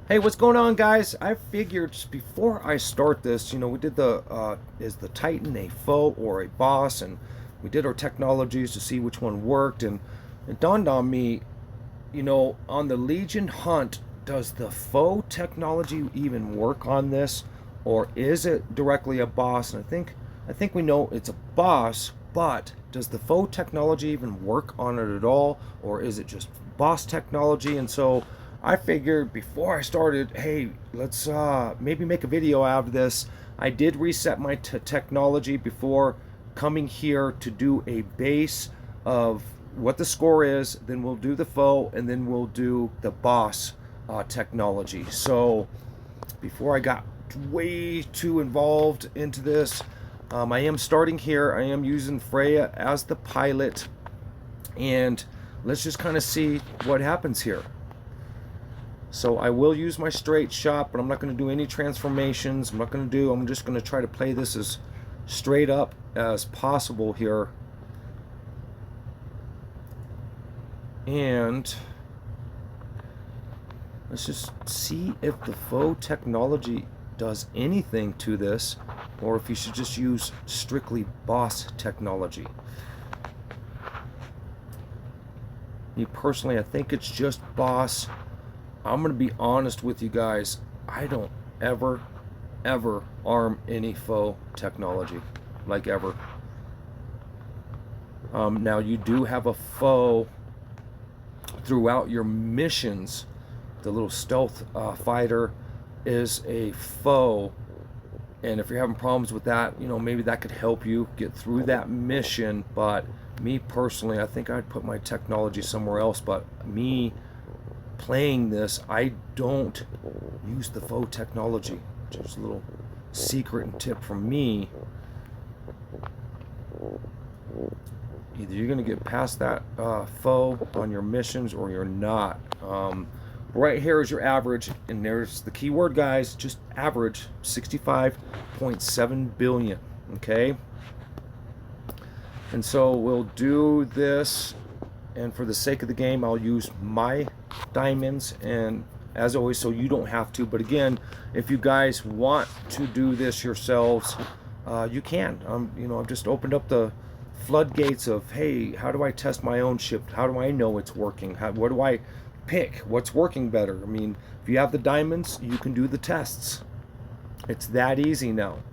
Hey, what's going on, guys? I figured just before I start this, we did is the Titan a foe or a boss, and we did our technologies to see which one worked, and it dawned on me, on the Legion hunt, does the foe technology even work on this, or is it directly a boss? And I think we know it's a boss, but does the foe technology even work on it at all, or is it just boss technology? And so I figured before I started, hey, let's maybe make a video out of this. I did reset my technology before coming here to do a base of what the score is, then we'll do the foe, and then we'll do the boss technology. So before I got way too involved into this, I am starting here. I am using Freya as the pilot, and let's just kind of see what happens here. So I will use my straight shot, but I'm not going to do any transformations. I'm just going to try to play this as straight up as possible here. And let's just see if the foe technology does anything to this, or if you should just use strictly boss technology. Me personally, I think it's just boss. I'm going to be honest with you guys. I don't ever arm any foe technology, like ever. Now, you do have a foe throughout your missions. The little stealth fighter is a foe, and if you're having problems with that, maybe that could help you get through that mission. But me personally, I think I'd put my technology somewhere else. But me playing this, I don't use the foe technology. Just a little secret and tip from me. Either you're going to get past that foe on your missions, or you're not. Right here is your average, and there's the key word, guys. Just average, 65.7 billion. Okay, and so we'll do this, and for the sake of the game, I'll use my diamonds, and as always, so you don't have to. But again, if you guys want to do this yourselves, you can. I've just opened up the floodgates of, hey, how do I test my own ship? How do I know it's working? What do I pick? What's working better? I mean, if you have the diamonds, you can do the tests. It's that easy now.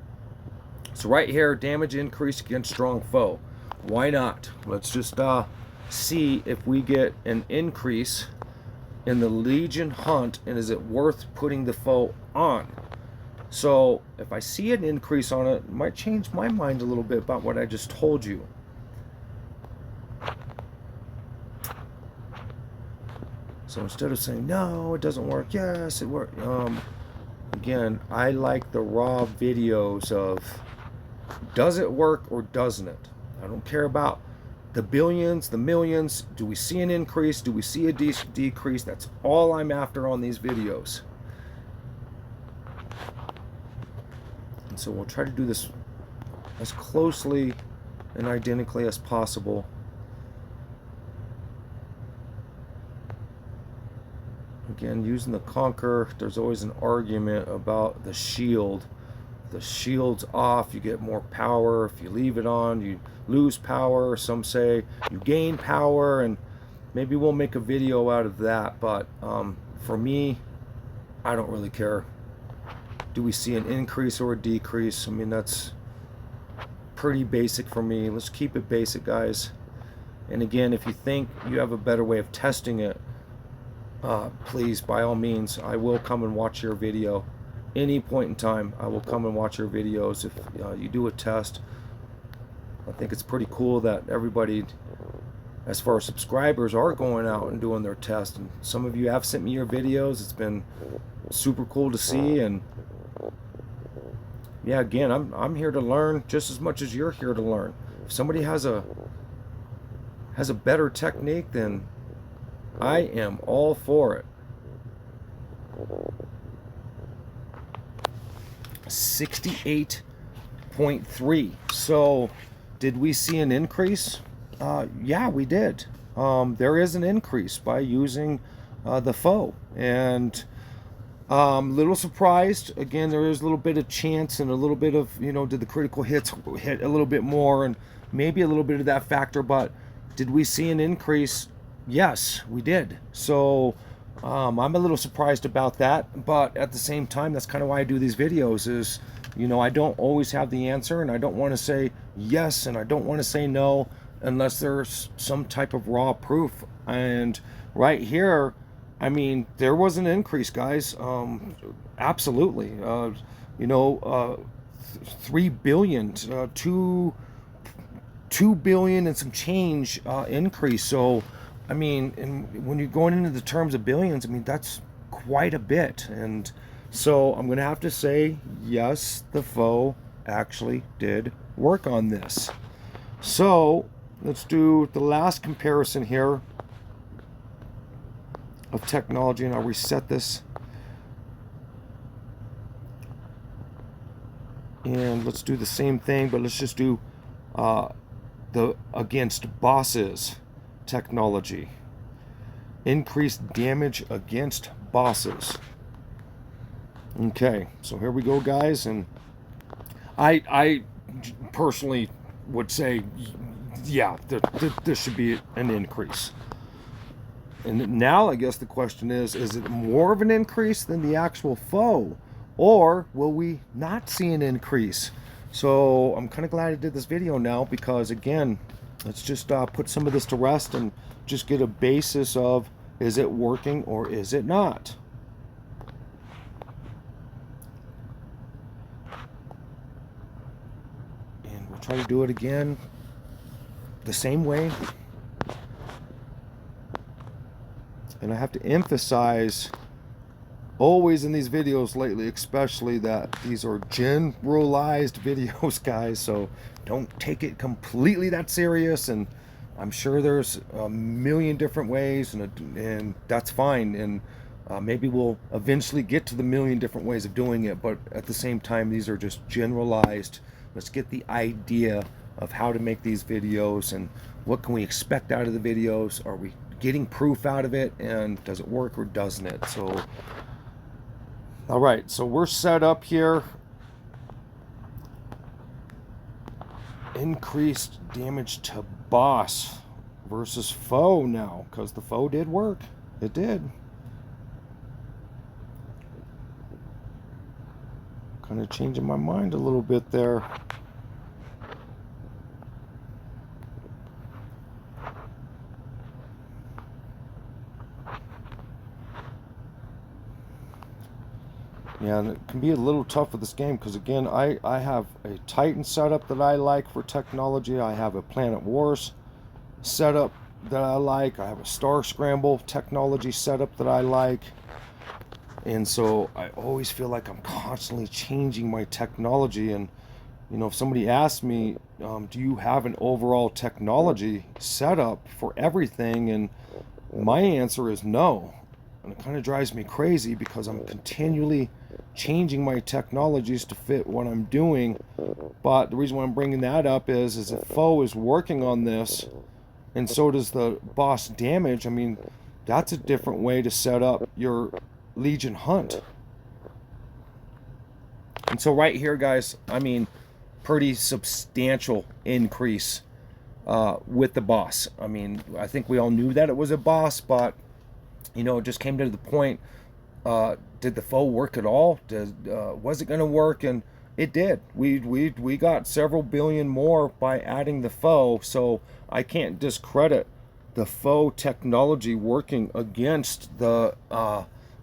So right here, damage increase against strong foe. Why not? Let's just see if we get an increase in the Legion hunt, and is it worth putting the foe on? So if I see an increase on it, might change my mind a little bit about what I just told you. So instead of saying no, it doesn't work, yes, it worked. Again, I like the raw videos of, does it work or doesn't it? I don't care about the billions, the millions. Do we see an increase? Do we see a decrease? That's all I'm after on these videos. And so we'll try to do this as closely and identically as possible. Again, using the Conqueror, there's always an argument about the shield. If the shield's off, you get more power. If you leave it on, you lose power. Some say you gain power, and maybe we'll make a video out of that. But for me, I don't really care. Do we see an increase or a decrease? I mean, that's pretty basic for me. Let's keep it basic, guys. And again, if you think you have a better way of testing it, please, by all means, I will come and watch your video. Any point in time, I will come and watch your videos if you do a test. I think it's pretty cool that everybody, as far as subscribers, are going out and doing their test. And some of you have sent me your videos. It's been super cool to see. And yeah, again, I'm here to learn just as much as you're here to learn. If somebody has a better technique, then I am all for it. 68.3. So did we see an increase? Yeah, we did. There is an increase by using the foe, and Little surprised. Again, there is a little bit of chance and a little bit of, did the critical hits hit a little bit more and maybe a little bit of that factor, but did we see an increase? Yes, we did. So I'm a little surprised about that, but at the same time, that's kind of why I do these videos is, I don't always have the answer and I don't want to say yes and I don't want to say no unless there's some type of raw proof. And right here, I mean, there was an increase, guys. Absolutely. 3 billion, 2 billion and some change increase. So, I mean, and when you're going into the terms of billions, I mean, that's quite a bit. And so I'm going to have to say, yes, the foe actually did work on this. So let's do the last comparison here of technology, and I'll reset this. And let's do the same thing, but let's just do the against bosses technology. Increased damage against bosses. Okay, so here we go, guys, and I personally would say, yeah, there should be an increase. And now I guess the question is it more of an increase than the actual foe? Or will we not see an increase? So I'm kind of glad I did this video now because, again, let's just put some of this to rest and just get a basis of, is it working or is it not? And we'll try to do it again the same way. And I have to emphasize always in these videos lately, especially, that these are generalized videos, guys. So don't take it completely that serious. And I'm sure there's a million different ways, and that's fine. And maybe we'll eventually get to the million different ways of doing it. But at the same time, these are just generalized. Let's get the idea of how to make these videos and what can we expect out of the videos. Are we getting proof out of it, and does it work or doesn't it? So all right, so we're set up here. Increased damage to boss versus foe now, because the foe did work. It did. Kind of changing my mind a little bit there. Yeah, and it can be a little tough with this game because, again, I have a Titan setup that I like for technology. I have a Planet Wars setup that I like. I have a Star Scramble technology setup that I like. And so I always feel like I'm constantly changing my technology. And, if somebody asks me, do you have an overall technology setup for everything? And my answer is no. And it kind of drives me crazy because I'm continually changing my technologies to fit what I'm doing. But the reason why I'm bringing that up is if foe is working on this, and so does the boss damage, I mean, that's a different way to set up your Legion hunt. And so right here, guys, I mean, pretty substantial increase with the boss. I mean, I think we all knew that it was a boss, but it just came to the point, did the foe work at all? Was it going to work? And it did. We got several billion more by adding the foe, so I can't discredit the foe technology working against the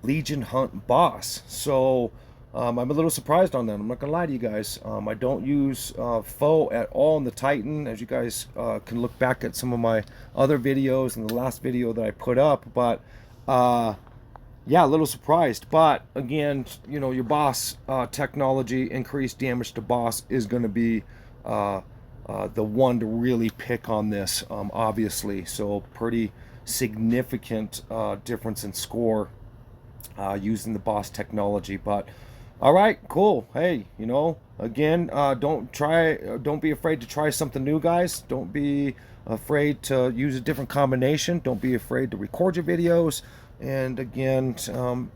Legion Hunt boss. So I'm a little surprised on that. I'm not going to lie to you guys. I don't use foe at all in the Titan, as you guys can look back at some of my other videos and the last video that I put up, but yeah, a little surprised. But again, your boss technology, increased damage to boss, is going to be the one to really pick on this, obviously. So pretty significant difference in score using the boss technology. But all right, cool. Hey, again, don't be afraid to try something new, guys. Don't be afraid to use a different combination. Don't be afraid to record your videos And again,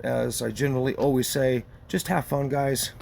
as I generally always say, just have fun, guys.